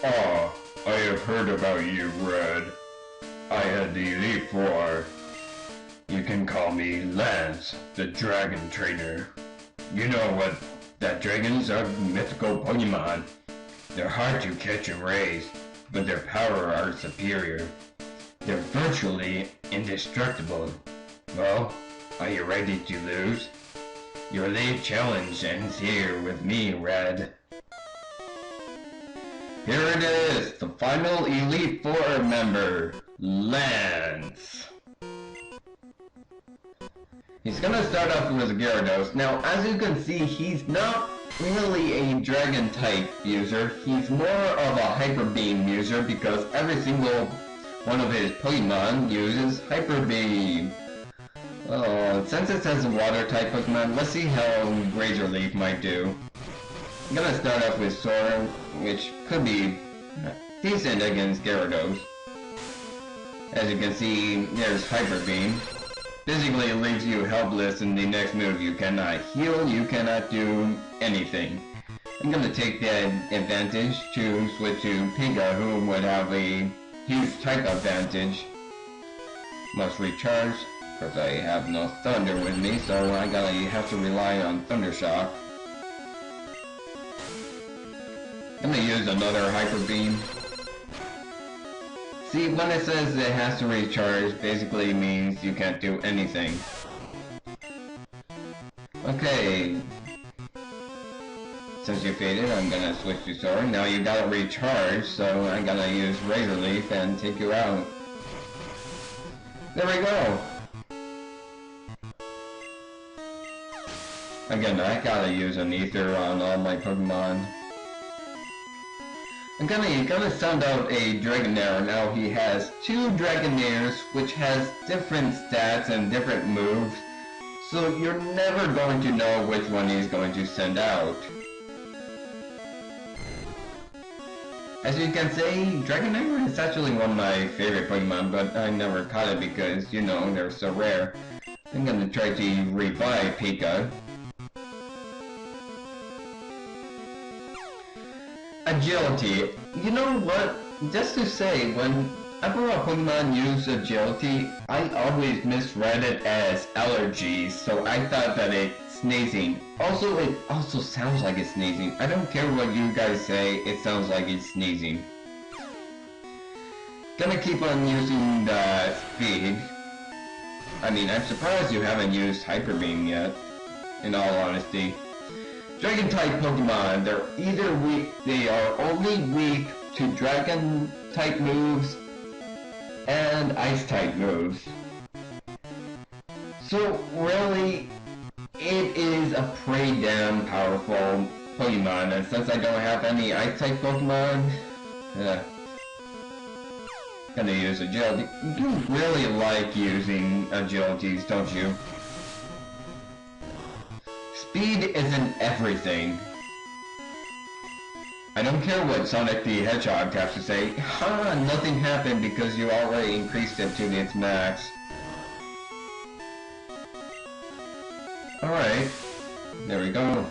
Ah, I have heard about you, Red. I had the Elite Four. You can call me Lance, the Dragon Trainer. You know what? That dragons are mythical Pokemon. They're hard to catch and raise, but their power are superior. They're virtually indestructible. Well, are you ready to lose? Your Elite Challenge ends here with me, Red. Here it is, the final Elite Four member, Lance. He's gonna start off with Gyarados. Now, as you can see, he's not really a Dragon type user. He's more of a Hyper Beam user because every single one of his Pokemon uses Hyper Beam. Since it says a Water type Pokemon, let's see how Razor Leaf might do. I'm gonna start off with Sora, which could be decent against Gyarados. As you can see, there's Hyper Beam. Basically, it leaves you helpless in the next move. You cannot heal, you cannot do anything. I'm gonna take that advantage to switch to Pika, who would have a huge type advantage. Must recharge, because I have no Thunder with me, so I have to rely on Thunder Shock. I'm gonna use another Hyper Beam. See, when it says it has to recharge, basically means you can't do anything. Okay. Since you faded, I'm gonna switch to Sora. Now you gotta recharge, so I'm gonna use Razor Leaf and take you out. There we go! Again, I gotta use an Ether on all my Pokemon. I'm gonna send out a Dragonair. Now he has two Dragonairs which has different stats and different moves, so you're never going to know which one he's going to send out. As you can see, Dragonair is actually one of my favorite Pokemon, but I never caught it because, you know, they're so rare. I'm gonna try to revive Pika. Agility. You know what? Just to say, whenever a Pokemon use Agility, I always misread it as allergies, so I thought that it's sneezing. Also, it also sounds like it's sneezing. I don't care what you guys say, it sounds like it's sneezing. Gonna keep on using the speed. I mean, I'm surprised you haven't used Hyper Beam yet, in all honesty. Dragon-type Pokemon, they're either weak, they are only weak to Dragon-type moves and Ice-type moves. So really, it is a pretty damn powerful Pokemon, and since I don't have any Ice-type Pokemon, gonna use Agility. You really like using Agilities, don't you? Speed isn't everything. I don't care what Sonic the Hedgehog has to say. Nothing happened because you already increased it to its max. Alright. There we go.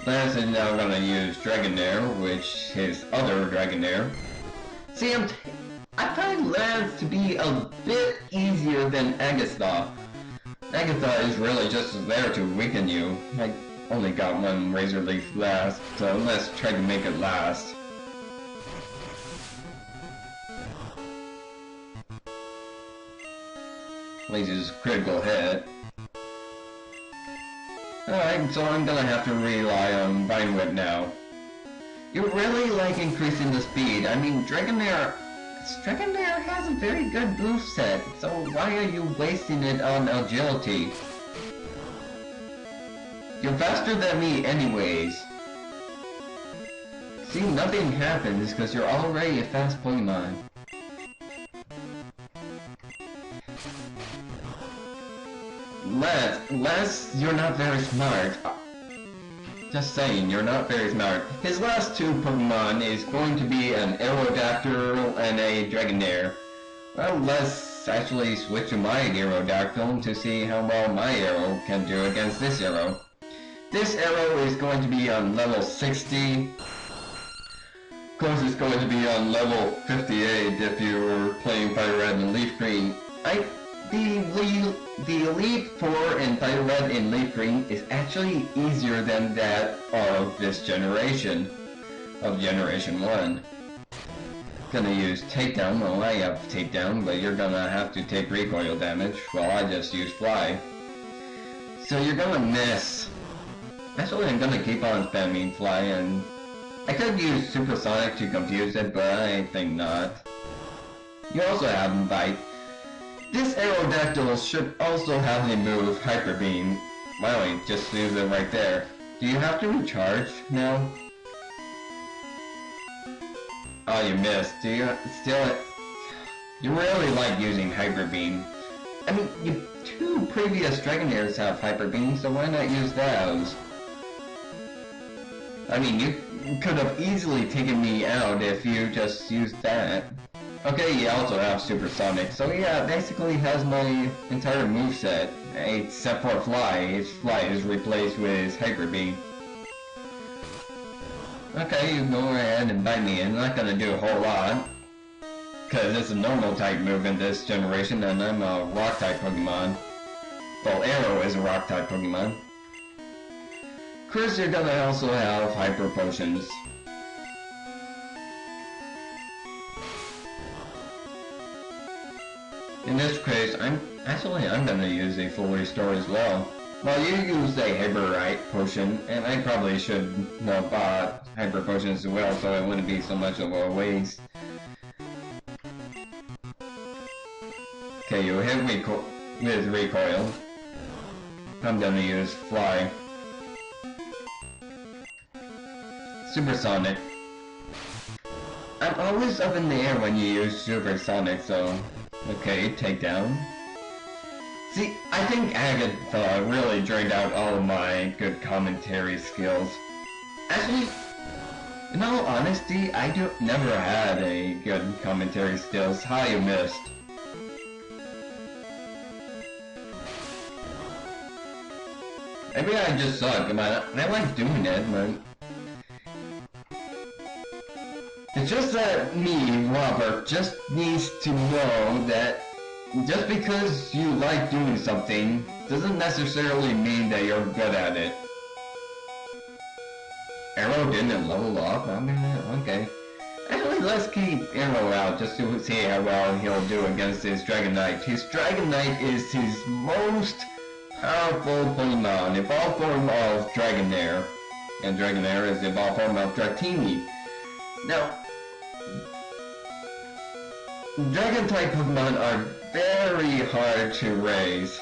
Lance is now gonna use Dragonair, which his other Dragonair. See, I find Lance to be a bit easier than Agatha. Agatha is really just there to weaken you. I only got one Razor Leaf last, so let's try to make it last. Laser's critical hit. Alright, so I'm gonna have to rely on Vine Whip now. You really like increasing the speed. I mean, Dragonair has a very good moveset, so why are you wasting it on Agility? You're faster than me anyways. See, nothing happens because you're already a fast Pokemon. Les, you're not very smart. Just saying, you're not very smart. His last two Pokemon is going to be an Aerodactyl and a Dragonair. Well, let's actually switch to my Aerodactyl to see how well my Arrow can do against this Arrow. This Arrow is going to be on level 60. Of course, it's going to be on level 58 if you're playing Fire Red and Leaf Green. The Elite Four in Fire Red and Leaf Green is actually easier than that of this generation, of Generation 1. Gonna use Takedown. Well, I have Takedown, but you're gonna have to take recoil damage. Well, I just use Fly. So you're gonna miss. Actually, I'm gonna keep on spamming Fly, and I could use Supersonic to confuse it, but I think not. You also have Bite. This Aerodactyl should also have the move Hyper Beam. Wow, just use it right there. Do you have to recharge now? Oh, you missed. Do you still? You really like using Hyper Beam. I mean, you two previous Dragonairs have Hyper Beam, so why not use those? I mean, you could have easily taken me out if you just used that. Okay, you also have Supersonic, so yeah, basically has my entire moveset, except for Fly. His Fly is replaced with Hyper Beam. Okay, you go ahead and bite me. I'm not gonna do a whole lot, because it's a normal type move in this generation, and I'm a rock type Pokemon. Well, Arrow is a rock type Pokemon. Chris, you're gonna also have Hyper Potions. In this case, I'm gonna use a full restore as well. Well, you used a Hyperite potion, and I probably should have bought Hyper Potions as well, so it wouldn't be so much of a waste. Okay, you hit with recoil. I'm gonna use Fly. Supersonic. I'm always up in the air when you use Supersonic, so... Okay, Takedown. See, I think Agatha really drained out all of my good commentary skills. Actually, in all honesty, I never had a good commentary skills. How you missed? Maybe I just suck, but I like doing it, but... It's just that me, Robert, just needs to know that just because you like doing something doesn't necessarily mean that you're good at it. Arrow didn't level up? I mean, okay. Actually, let's keep Arrow out just to see how well he'll do against his Dragonite. His Dragonite is his most powerful Pokemon, evolved form of Dragonair. And Dragonair is the evolved form of Dratini. Now, Dragon-type Pokemon are very hard to raise.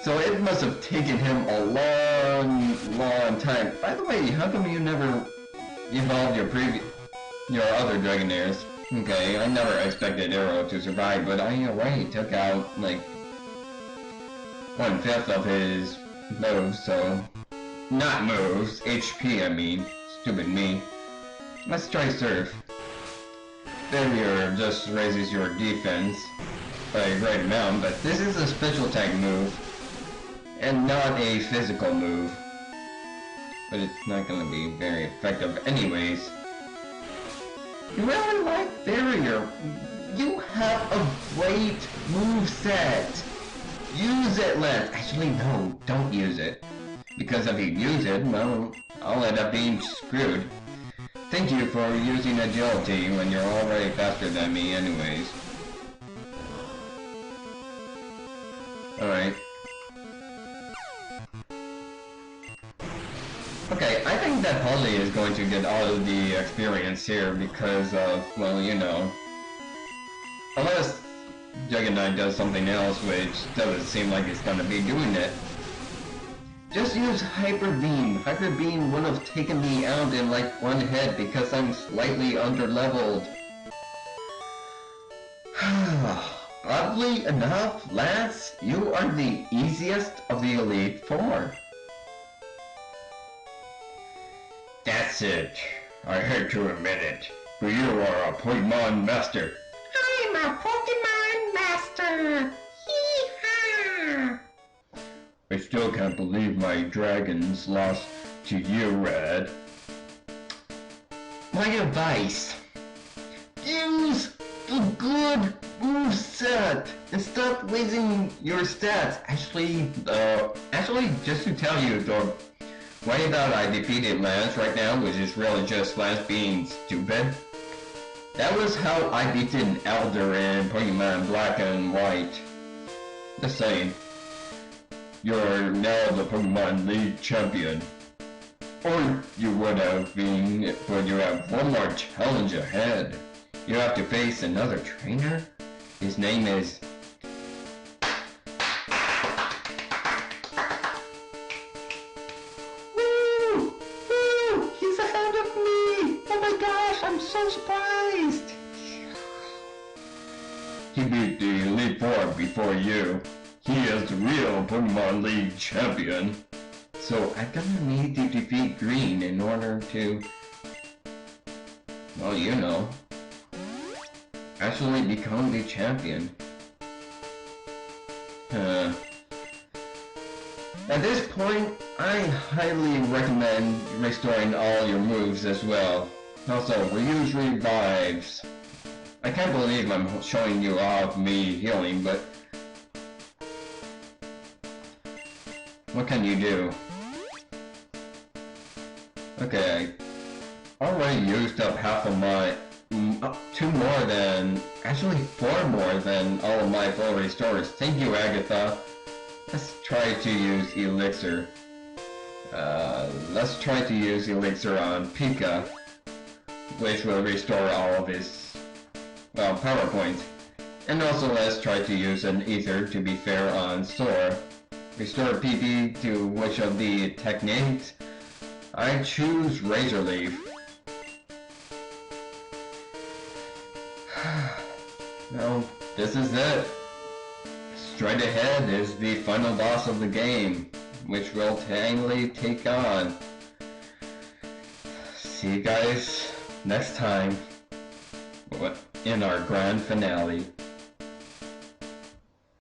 So it must have taken him a long time. By the way, how come you never evolved your other Dragonairs? Okay, I never expected Arrow to survive, but I already took out, like, 1/5 of his moves, so... Not moves, HP I mean. Stupid me. Let's try Surf. Barrier just raises your defense by a great amount, but this is a special type move, and not a physical move. But it's not gonna be very effective anyways. You really like Barrier. You have a great moveset. Use it, Lance. Actually, no, don't use it. Because if you use it, well, I'll end up being screwed. Thank you for using agility when you're already faster than me anyways. Alright. Okay, I think that Polly is going to get all of the experience here because of, well, you know... Unless Dragonite does something else, which doesn't seem like it's gonna be doing it. Just use Hyper Beam. Hyper Beam would have taken me out in like one hit because I'm slightly underleveled. Oddly enough, Lance, you are the easiest of the Elite Four. That's it. I hate to admit it, but you are a Pokemon Master. I'm a Pokemon Master! Hee-haw! I still can't believe my dragons lost to you, Red. My advice. Use the good moveset and stop wasting your stats. Actually, just to tell you, the way that I defeated Lance right now, which is really just Lance being stupid. That was how I beat an Elder in Pokemon Black and White. The same. You're now the Pokemon League champion. Or you would have been, but you have one more challenge ahead. You have to face another trainer. His name is... Woo! Woo! He's ahead of me! Oh my gosh, I'm so surprised! He beat the Elite Four before you. He is the real Pokemon League champion. So I'm gonna need to defeat Green in order to... well, you know. Actually become the champion. At this point, I highly recommend restoring all your moves as well. Also, reuse revives. I can't believe I'm showing you off me healing, but... what can you do? Okay, I already used up half of my... four more than all of my full restores. Thank you, Agatha. Let's try to use Elixir. Let's try to use Elixir on Pika, which will restore all of his, well, power points. And also let's try to use an Ether to be fair on Sora. Restore PP to which of the techniques? I choose Razor Leaf. Well, this is it. Straight ahead is the final boss of the game, which will Tangley take on. See you guys next time in our grand finale.